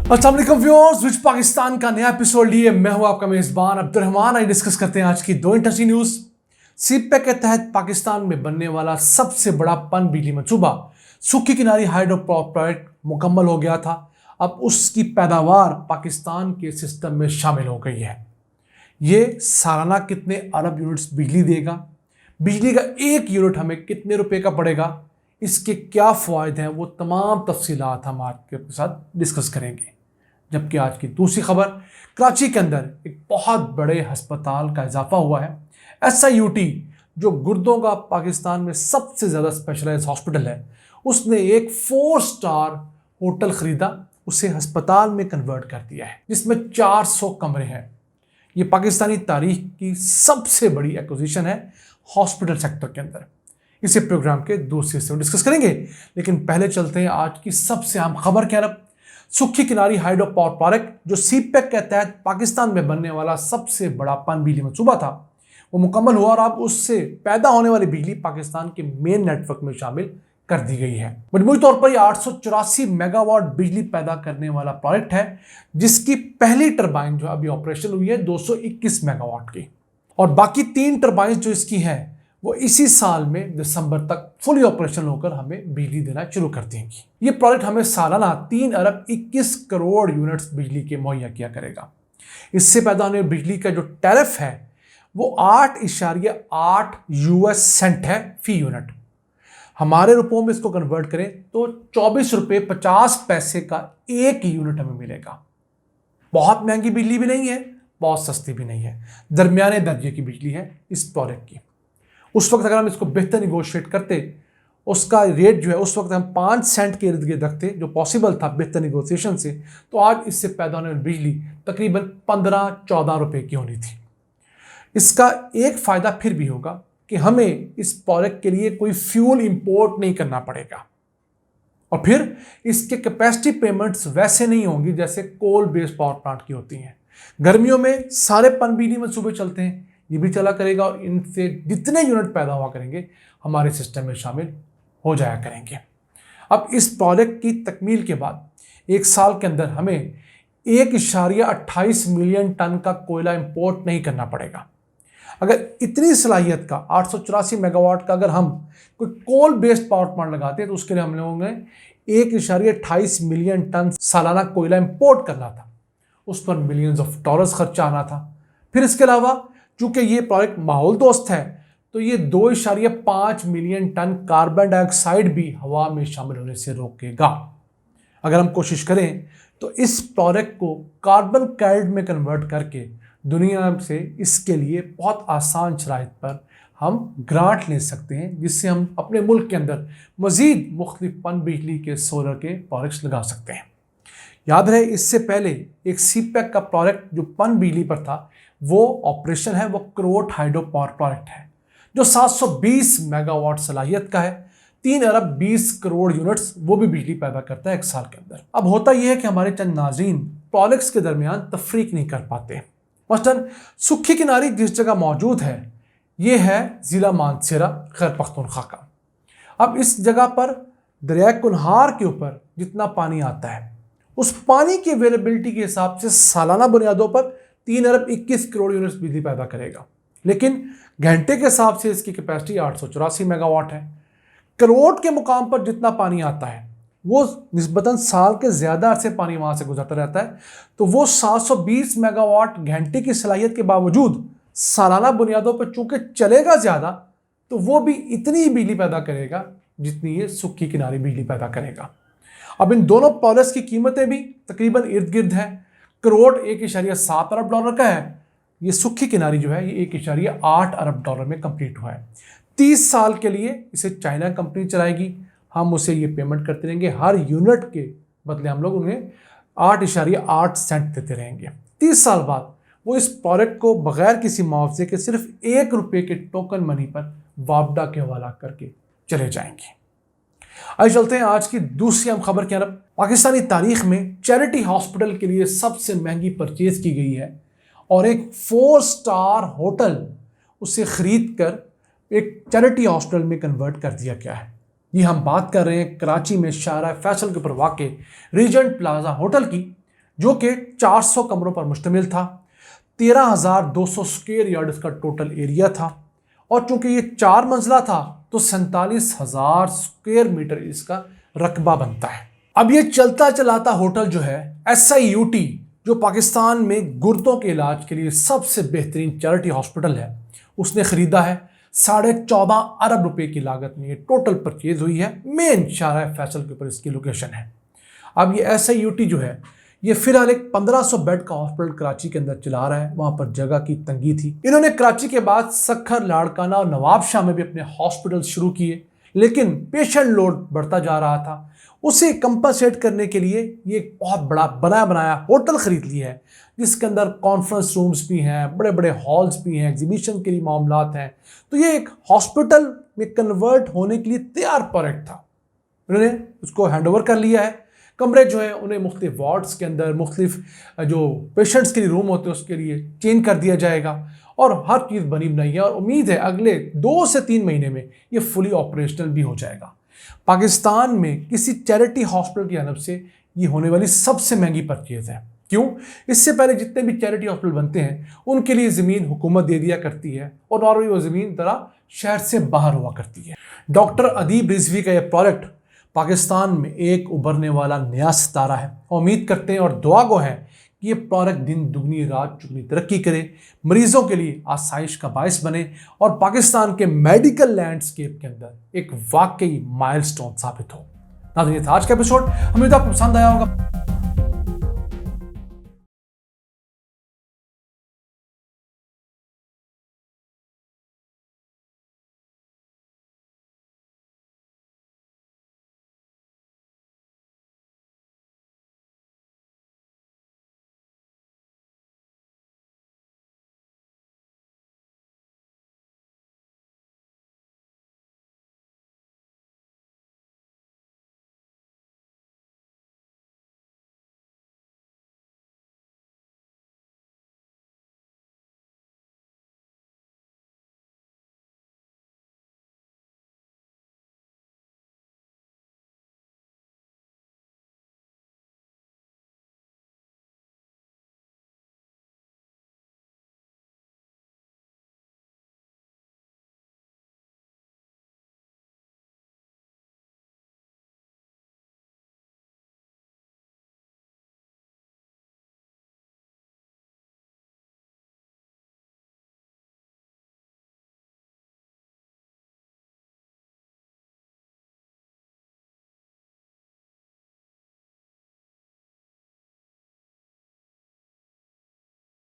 अस्सलाम वालेकुम व्यूअर्स, विच पाकिस्तान का नया एपिसोड लिए मैं हूं आपका मेजबान अब्दुर्रहमान। आज डिस्कस करते हैं आज की दो इंटरेस्टिंग न्यूज। सीपैक के तहत पाकिस्तान में बनने वाला सबसे बड़ा पन बिजली मंसूबा सुक्की किनारी हाइड्रो पावर प्रोजेक्ट मुकम्मल हो गया था। अब उसकी पैदावार पाकिस्तान के सिस्टम में शामिल हो गई है। ये सालाना कितने अरब यूनिट्स बिजली देगा, बिजली का एक यूनिट हमें कितने रुपए का पड़ेगा, इसके क्या फ़ायदे हैं, वो तमाम तफसीलात हम आपके साथ डिस्कस करेंगे। जबकि आज की दूसरी खबर, कराची के अंदर एक बहुत बड़े अस्पताल का इजाफा हुआ है। SIUT जो गुर्दों का पाकिस्तान में सबसे ज़्यादा स्पेशलाइज हॉस्पिटल है, उसने एक 4 स्टार होटल ख़रीदा, उसे अस्पताल में कन्वर्ट कर दिया है, जिसमें 400 कमरे हैं। ये पाकिस्तानी तारीख की सबसे बड़ी एक्विजिशन है हॉस्पिटल सेक्टर के अंदर। इसे प्रोग्राम के दूसरे हिस्से में डिस्कस करेंगे, लेकिन पहले चलते हैं आज की सबसे अहम खबर की तरफ। सुक्की किनारी हाइड्रो पावर प्रोजेक्ट जो सीपैक के तहत पाकिस्तान में बनने वाला सबसे बड़ा पन बिजली मंसूबा था, वो मुकम्मल हुआ और अब उससे पैदा होने वाली बिजली पाकिस्तान के मेन नेटवर्क में शामिल कर दी गई है। मजमूई तौर पर 884 मेगावाट बिजली पैदा करने वाला प्रोजेक्ट है, जिसकी पहली टरबाइन जो अभी ऑपरेशन हुई है 221 मेगावाट की, और बाकी 3 टरबाइन जो इसकी हैं वो इसी साल में दिसंबर तक फुली ऑपरेशनल होकर हमें बिजली देना शुरू कर देंगी। ये प्रोजेक्ट हमें सालाना 3 अरब 21 करोड़ यूनिट्स बिजली के मुहैया किया करेगा। इससे पैदा होने वाली बिजली का जो टैरिफ है वो 8.8 US सेंट है फी यूनिट। हमारे रुपयों में इसको कन्वर्ट करें तो 24 रुपये 50 पैसे का एक यूनिट हमें मिलेगा। बहुत महंगी बिजली भी नहीं है, बहुत सस्ती भी नहीं है, दरमियाने दर्जे की बिजली है इस प्रोजेक्ट की। उस वक्त अगर हम इसको बेहतर निगोशिएट करते, उसका रेट जो है उस वक्त हम 5 सेंट के इर्द गिर्द रखते, जो पॉसिबल था बेहतर निगोशिएशन से, तो आज इससे पैदा होने वाली बिजली तकरीबन 15-14 रुपए की होनी थी। इसका एक फ़ायदा फिर भी होगा कि हमें इस प्रोजेक्ट के लिए कोई फ्यूल इंपोर्ट नहीं करना पड़ेगा, और फिर इसके कैपेसिटी पेमेंट्स वैसे नहीं होंगी जैसे कोल बेस्ड पावर प्लांट की होती हैं। गर्मियों में सारे पन बिजली मंसूबे चलते हैं, ये भी चला करेगा, और इनसे जितने यूनिट पैदा हुआ करेंगे हमारे सिस्टम में शामिल हो जाया करेंगे। अब इस प्रोजेक्ट की तकमील के बाद 1 साल के अंदर हमें 1.28 मिलियन टन का कोयला इंपोर्ट नहीं करना पड़ेगा। अगर इतनी सलाहियत का 884 मेगावाट का अगर हम कोई कोल बेस्ड पावर प्लांट लगाते हैं तो उसके लिए हम लोगों ने 1.28 मिलियन टन सालाना कोयला इंपोर्ट करना था। उस पर मिलियंस ऑफ डॉलर्स खर्चा आना था। फिर इसके अलावा चूंकि ये प्रोजेक्ट माहौल दोस्त है, तो ये 2.5 मिलियन टन कार्बन डाइऑक्साइड भी हवा में शामिल होने से रोकेगा। अगर हम कोशिश करें तो इस प्रोजेक्ट को कार्बन क्रेडिट में कन्वर्ट करके दुनिया से इसके लिए बहुत आसान शराइत पर हम ग्रांट ले सकते हैं, जिससे हम अपने मुल्क के अंदर मज़ीद मुख्तलिफ पन बिजली के सोलर के प्रोजेक्ट्स लगा सकते हैं। याद रहे, इससे पहले एक सीपैक का प्रोजेक्ट जो पन बिजली पर था वो ऑपरेशन है, वो क्रोट हाइड्रो पावर प्रोजेक्ट है, जो 720 मेगावाट सलाहियत का है, 3 अरब 20 करोड़ यूनिट्स वो भी बिजली पैदा करता है 1 साल के अंदर। अब होता यह है कि हमारे चंद नाज़रीन प्रोजेक्ट्स के दरमियान तफरीक नहीं कर पाते। मसलन सुक्की किनारी जिस जगह मौजूद है ये है ज़िला मानसरा, खैबर पख्तूनख्वा का। अब इस जगह पर दरिया कुनहार के ऊपर जितना पानी आता है, उस पानी की अवेलेबिलिटी के हिसाब से सालाना बुनियादों पर 3 अरब 21 करोड़ यूनिट्स बिजली पैदा करेगा, लेकिन घंटे के हिसाब से इसकी कैपेसिटी 884 मेगावाट है। करोड़ के मुकाम पर जितना पानी आता है वो निस्बतन साल के ज़्यादा अरसे पानी वहाँ से गुजरता रहता है, तो वो 720 मेगावाट घंटे की सलाहियत के बावजूद सालाना बुनियादों पर चूँकि चलेगा ज़्यादा, तो वो भी इतनी ही बिजली पैदा करेगा जितनी ये सुक्की किनारी बिजली पैदा करेगा। अब इन दोनों प्रोजेक्ट्स की कीमतें भी तकरीबन इर्द गिर्द हैं। करोड़ 1.7 अरब डॉलर का है, ये सुक्की किनारी जो है ये 1.8 अरब डॉलर में कंप्लीट हुआ है। 30 साल के लिए इसे चाइना कंपनी चलाएगी, हम उसे ये पेमेंट करते रहेंगे, हर यूनिट के बदले हम लोग उन्हें 8.8 सेंट देते रहेंगे। 30 साल बाद वो इस प्रोजेक्ट को बगैर किसी मुआवजे के सिर्फ 1 रुपये के टोकन मनी पर वापडा के हवाला करके चले जाएंगे। आइए चलते हैं आज की दूसरी अहम खबर की तरफ। पाकिस्तानी तारीख में चैरिटी हॉस्पिटल के लिए सबसे महंगी परचेज की गई है, और एक 4 स्टार होटल उसे खरीद कर एक चैरिटी हॉस्पिटल में कन्वर्ट कर दिया गया है। ये हम बात कर रहे हैं कराची में शाहरा फैसल के ऊपर वाक़े रीजेंट प्लाजा होटल की, जो कि 400 कमरों पर मुश्तमिल था। 13,200 स्क्वायर यार्ड इसका टोटल एरिया था और चूंकि ये 4 मंजिला था तो 47,000 स्क्वायर मीटर इसका रकबा बनता है। अब ये चलता चलाता होटल जो है SIUT, जो पाकिस्तान में गुर्दों के इलाज के लिए सबसे बेहतरीन चैरिटी हॉस्पिटल है, उसने खरीदा है। 14.5 अरब रुपए की लागत में ये टोटल परचेज हुई है। मेन शाहराह फैसल के ऊपर इसकी लोकेशन है। अब ये SIUT जो है ये फिलहाल एक 1500 बेड का हॉस्पिटल कराची के अंदर चला रहा है। वहां पर जगह की तंगी थी। इन्होंने कराची के बाद सखर, लाड़काना और नवाबशाह में भी अपने हॉस्पिटल शुरू किए, लेकिन पेशेंट लोड बढ़ता जा रहा था। उसे कंपनसेट करने के लिए ये एक बहुत बड़ा बनाया बनाया होटल खरीद लिया है, जिसके अंदर कॉन्फ्रेंस रूम्स भी हैं, बड़े बड़े हॉल्स भी हैं, एग्जीबिशन के लिए मामलात हैं। तो ये एक हॉस्पिटल में कन्वर्ट होने के लिए तैयार प्रोजेक्ट था। उन्होंने उसको हैंडओवर कर लिया है। कमरे जो है उन्हें मुख्तलिफ वार्ड्स के अंदर, मुख्तलिफ जो पेशेंट्स के लिए रूम होते हैं उसके लिए चेंज कर दिया जाएगा और हर चीज़ बनी बनाई है और उम्मीद है अगले 2 से 3 महीने में ये फुली ऑपरेशनल भी हो जाएगा। पाकिस्तान में किसी चैरिटी हॉस्पिटल की जानब से ये होने वाली सबसे महंगी परचेज है। क्यों? इससे पहले जितने भी चैरिटी हॉस्पिटल बनते हैं उनके लिए ज़मीन हुकूमत दे दिया करती है और नॉर्मली वो ज़मीन तरह शहर से बाहर हुआ करती है। डॉक्टर अदीब रिजवी का यह प्रोजेक्ट पाकिस्तान में एक उभरने वाला नया सितारा है। उम्मीद करते हैं और दुआ गो है कि ये प्रोजेक्ट दिन दुगनी रात चुगनी तरक्की करे, मरीजों के लिए आसाइश का बायस बने और पाकिस्तान के मेडिकल लैंडस्केप के अंदर एक वाकई माइलस्टोन साबित हो। नाज़रीन, ये था आज का एपिसोड। उम्मीद आपको पसंद आया होगा।